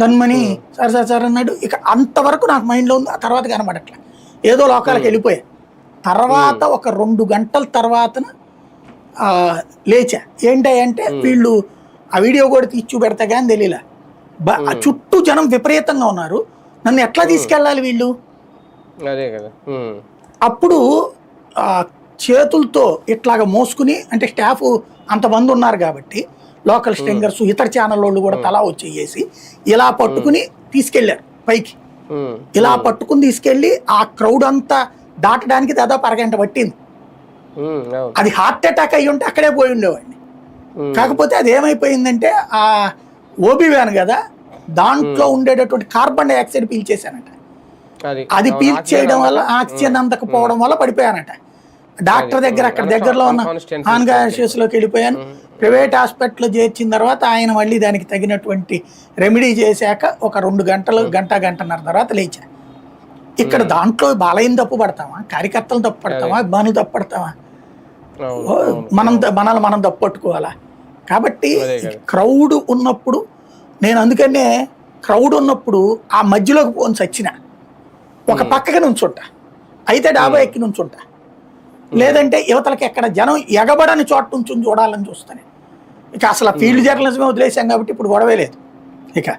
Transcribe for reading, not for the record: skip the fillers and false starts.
ధన్మని sir sir sir అన్నాడు. ఇక అంతవరకు నాకు మైండ్లో ఉంది. ఆ తర్వాత కనబడట్లే, ఏదో లోకాలకు వెళ్ళిపోయా. తర్వాత ఒక 2 గంటల తర్వాతన లేచా. ఏంటంటే వీళ్ళు ఆ వీడియో కూడా తీసి చూపెడతా కానీ తెలియలే. చుట్టూ జనం విపరీతంగా ఉన్నారు, నన్ను ఎట్లా తీసుకెళ్ళాలి వీళ్ళు. అప్పుడు చేతులతో ఇట్లాగా మోసుకుని, అంటే స్టాఫ్ అంతమంది ఉన్నారు కాబట్టి లోకల్ స్ట్రింగర్స్ ఇతర ఛానల్ వాళ్ళు కూడా తలా వచ్చేసి ఇలా పట్టుకుని తీసుకెళ్లారు పైకి. ఇలా పట్టుకుని తీసుకెళ్లి ఆ క్రౌడ్ అంతా దాటడానికి దాదాపు అరగంట పట్టింది. అది హార్ట్ అటాక్ అయ్యి ఉంటే అక్కడే పోయి ఉండేవాడిని. కాకపోతే అది ఏమైపోయిందంటే ఆ ఓబీ వ్యాన్ కదా, దాంట్లో ఉండేటటువంటి కార్బన్ డైఆక్సైడ్ పీల్చేశానట. అది పీల్చేయడం వల్ల ఆక్సిజన్ అందకపోవడం వల్ల పడిపోయానట. డాక్టర్ దగ్గర అక్కడ దగ్గరలో ఉన్న ఆన్గాషియస్లోకి వెళ్ళిపోయాను. ప్రైవేట్ హాస్పిటల్లో చేర్చిన తర్వాత ఆయన మళ్ళీ దానికి తగినటువంటి రెమెడీ చేశాక ఒక 2 గంటలు గంటన్నర తర్వాత లేచా. ఇక్కడ దాంట్లో బాలయ్యని తప్పు పడతామా, కార్యకర్తలు తప్పు పడతామా, అభిమానులు తప్పు పడతామా? మనల్ని మనం తప్పు పట్టుకోవాలా? కాబట్టి క్రౌడ్ ఉన్నప్పుడు నేను అందుకనే క్రౌడ్ ఉన్నప్పుడు ఆ మధ్యలోకి పోని చచ్చిన ఒక పక్కకి నుంచుంటా, అయితే డాబా ఎక్కి నుంచుంటా, లేదంటే యువతలకి ఎక్కడ జనం ఎగబడని చోట నుంచి చూడాలని చూస్తాను. ఇక అసలు ఫీల్డ్ జర్నలిజమే వదిలేసాం కాబట్టి ఇప్పుడు గొడవే లేదు ఇక.